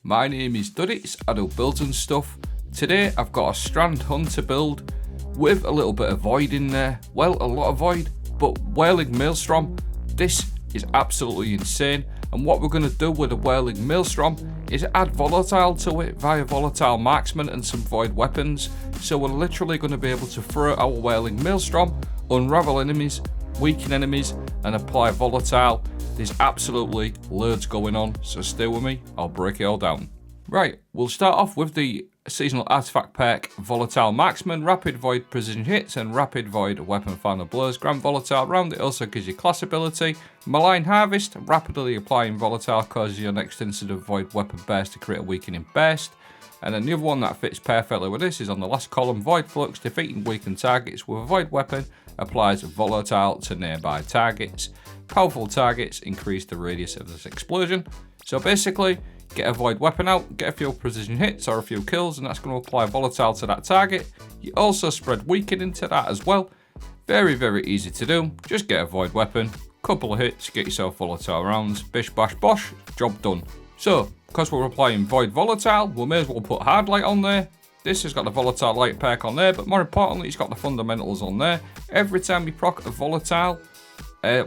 My name is Duddits, I do builds and stuff. Today I've got a Strand Hunter build with a little bit of Void in there. Well, a lot of Void, but Whirling Maelstrom. This is absolutely insane. And what we're going to do with the Whirling Maelstrom is add Volatile to it via Volatile Marksman and some Void weapons. So we're literally going to be able to throw our Whirling Maelstrom, unravel enemies, weaken enemies, and apply Volatile. There's absolutely loads going on, so stay with me, I'll break it all down. Right, we'll start off with the seasonal artifact perk Volatile Marksman, Rapid Void Precision Hits, and Rapid Void Weapon Final Blows. Grant Volatile round, it also gives you class ability. Malign Harvest, rapidly applying Volatile causes your next instant of Void Weapon burst to create a weakening burst. And then the other one that fits perfectly with this is on the last column, Void Flux, defeating weakened targets with a Void Weapon, applies Volatile to nearby targets. Powerful targets increase the radius of this explosion. So basically, get a Void Weapon out, get a few precision hits or a few kills, and that's going to apply Volatile to that target. You also spread weakening to that as well. Very, very easy to do. Just get a Void Weapon, couple of hits, get yourself Volatile rounds, bish bash bosh, job done. So, because we're applying Void Volatile, we may as well put Hard Light on there. This has got the Volatile Light perk on there, but more importantly, it's got the fundamentals on there. Every time you proc a Volatile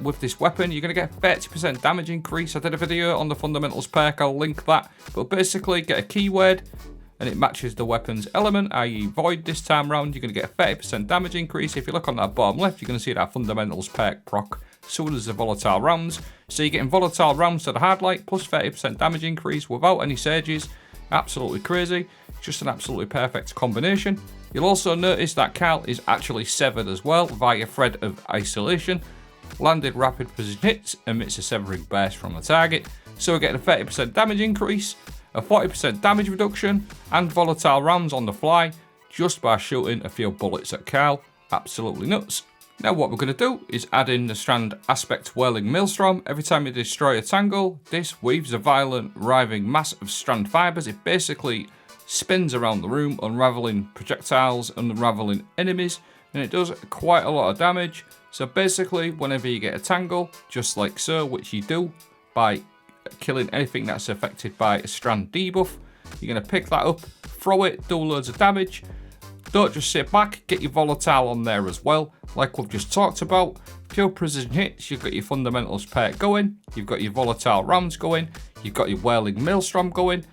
with this weapon, you're going to get a 30% damage increase. I did a video on the fundamentals perk, I'll link that. But basically, get a keyword, and it matches the weapon's element, i.e. Void this time round. You're going to get a 30% damage increase. If you look on that bottom left, you're going to see that fundamentals perk proc soon as the Volatile rounds. So you're getting Volatile rounds to the Hard Light, plus 30% damage increase without any surges. Absolutely crazy. Just an absolutely perfect combination. You'll also notice that Cal is actually severed as well via Thread of Isolation. Landed rapid precision hits, emits a severing burst from the target. So we're getting a 30% damage increase, a 40% damage reduction, and Volatile rounds on the fly just by shooting a few bullets at Cal. Absolutely nuts. Now what we're going to do is add in the Strand Aspect Whirling Maelstrom. Every time you destroy a tangle, this weaves a violent, writhing mass of strand fibers. It basically spins around the room, unraveling projectiles, unraveling enemies, and it does quite a lot of damage. So basically, whenever you get a tangle, just like so, which you do by killing anything that's affected by a strand debuff, you're going to pick that up, throw it, do loads of damage. Don't just sit back, get your Volatile on there as well, like we've just talked about. Pure precision hits, you've got your fundamentals perk going, you've got your Volatile rounds going, you've got your Whirling Maelstrom going.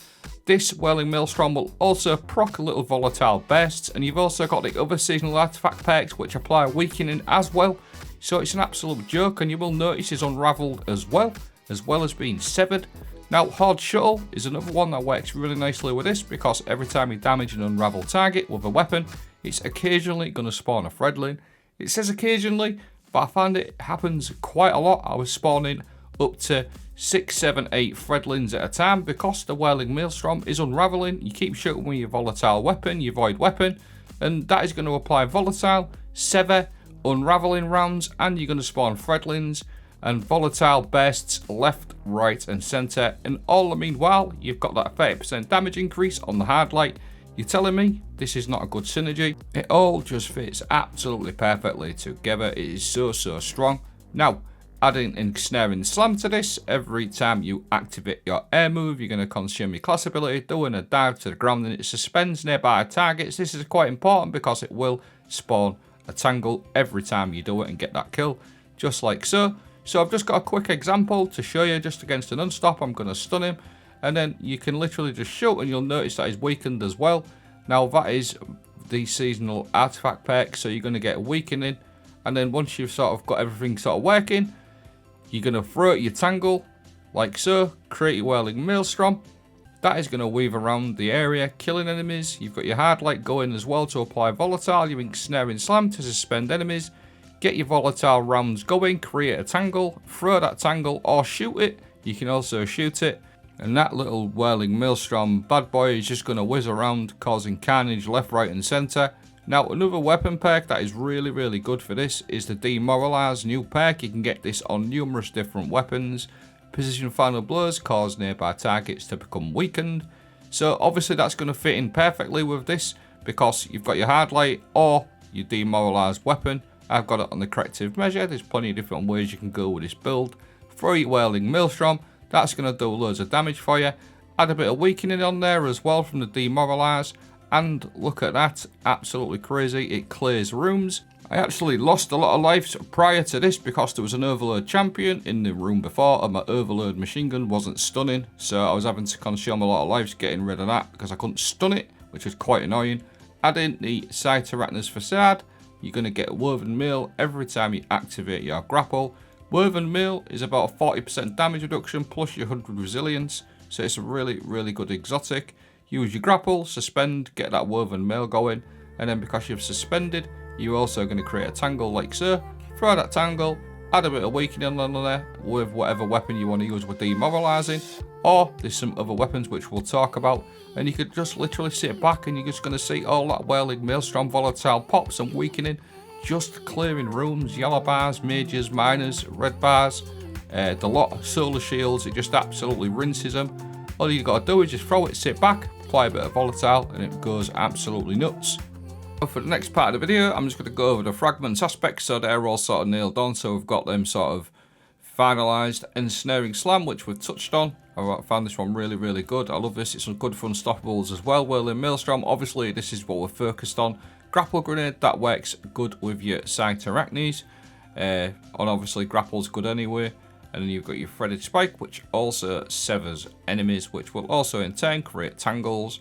This Whirling Maelstrom will also proc a little Volatile bursts, and you've also got the other seasonal artifact perks which apply weakening as well. So it's an absolute joke, and you will notice it's unravelled as well as being severed. Now, Hard Shuttle is another one that works really nicely with this, because every time you damage an unravel target with a weapon, it's occasionally going to spawn a Threadling. It says occasionally, but I find it happens quite a lot. I was spawning up to 6, 7, 8 Threadlings at a time because the Whirling Maelstrom is unraveling. You keep shooting with your Volatile weapon, your Void weapon, and that is going to apply Volatile, sever, unraveling rounds, and you're going to spawn Threadlings and Volatile bursts left, right, and centre. And all the meanwhile, you've got that 30% damage increase on the Hard Light. You're telling me this is not a good synergy? It all just fits absolutely perfectly together. It is so strong. Now, adding Ensnaring Slam to this, every time you activate your air move, you're going to consume your class ability, doing a dive to the ground, and it suspends nearby targets. This is quite important because it will spawn a tangle every time you do it and get that kill, just like so. So I've just got a quick example to show you. Just against an unstop, I'm going to stun him, and then you can literally just shoot, and you'll notice that he's weakened as well. Now that is the seasonal artifact perk, so you're going to get a weakening, and then once you've sort of got everything sort of working, you're going to throw at your tangle, like so, create your Whirling Maelstrom. That is going to weave around the area, killing enemies. You've got your Hard Light going as well to apply Volatile. Your Ensnaring Slam to suspend enemies. Get your Volatile rounds going, create a tangle, throw that tangle or shoot it. You can also shoot it. And that little Whirling Maelstrom bad boy is just going to whiz around, causing carnage left, right, and centre. Now, another weapon perk that is really good for this is the Demoralize new perk. You can get this on numerous different weapons. Precision Final Blows cause nearby targets to become weakened. So obviously that's going to fit in perfectly with this, because you've got your Hard Light or your Demoralized weapon. I've got it on the corrective measure. There's plenty of different ways you can go with this build. Throw your Whirling Maelstrom. That's going to do loads of damage for you. Add a bit of weakening on there as well from the Demoralize. And look at that, absolutely crazy, it clears rooms. I actually lost a lot of lives prior to this because there was an Overload champion in the room before and my Overload machine gun wasn't stunning. So I was having to consume a lot of lives getting rid of that because I couldn't stun it, which was quite annoying. Add in the Cytarachna's Facade, you're going to get Woven Mail every time you activate your grapple. Woven Mail is about a 40% damage reduction plus your 100 resilience. So it's a really good exotic. Use your grapple, suspend, get that Woven Mail going, and then because you've suspended, you're also going to create a tangle like so. Throw that tangle, add a bit of weakening on there with whatever weapon you want to use with demoralizing, or there's some other weapons which we'll talk about, and you could just literally sit back and you're just going to see all that Whirling Maelstrom volatile pops and weakening, just clearing rooms, yellow bars, majors, minors, red bars, the lot of solar shields, it just absolutely rinses them. All you've got to do is just throw it, sit back, apply a bit of volatile, and it goes absolutely nuts. For the next part of the video, I'm just going to go over the fragments aspects, so they're all sort of nailed on, so we've got them sort of finalised. Ensnaring Slam, which we've touched on, I found this one really good. I love this, it's some good fun stoppables as well. Whirling Maelstrom, obviously this is what we're focused on. Grapple Grenade, that works good with your Cytarachnes, and obviously Grapple's good anyway. And then you've got your Threaded Spike, which also severs enemies, which will also in turn create tangles.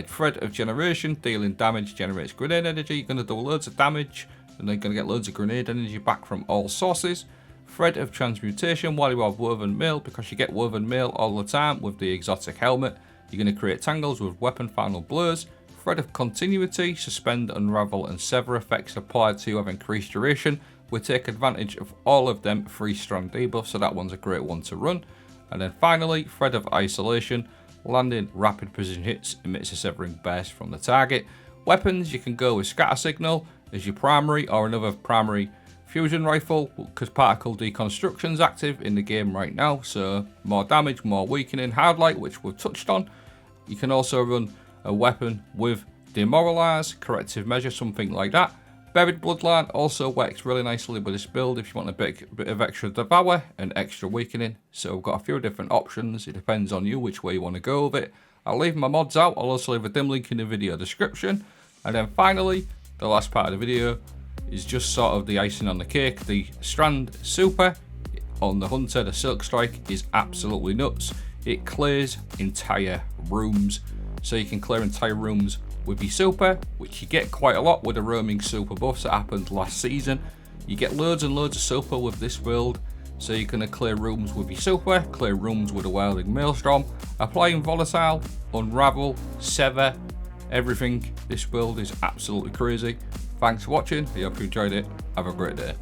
Thread of Generation, dealing damage, generates grenade energy. You're going to do loads of damage, and then you're going to get loads of grenade energy back from all sources. Thread of Transmutation, while you have Woven Mail, because you get Woven Mail all the time with the exotic helmet, you're going to create tangles with Weapon Final Blows. Thread of Continuity, suspend, unravel, and sever effects applied to you have increased duration. We take advantage of all of them 3-strand debuffs, so that one's a great one to run. And then finally, Thread of Isolation, landing rapid precision hits, emits a severing burst from the target. Weapons, you can go with Scatter Signal as your primary, or another primary fusion rifle, because particle deconstruction's active in the game right now, so more damage, more weakening. Hard Light, which we've touched on. You can also run a weapon with Demoralize, Corrective Measure, something like that. Buried Bloodline also works really nicely with this build if you want a bit of extra Devour and extra weakening. So we've got a few different options. It depends on you which way you want to go with it. I'll leave my mods out. I'll also leave a dim link in the video description. And then finally, the last part of the video is just sort of the icing on the cake. The Strand Super on the Hunter, the Silk Strike, is absolutely nuts. It clears entire rooms. So you can clear entire rooms with your super, which you get quite a lot with the roaming super buffs that happened last season. You get loads and loads of super with this build, so you're going to clear rooms with your super, clear rooms with a Whirling Maelstrom, applying volatile, unravel, sever, everything. This build is absolutely crazy. Thanks for watching, I hope you enjoyed it, have a great day.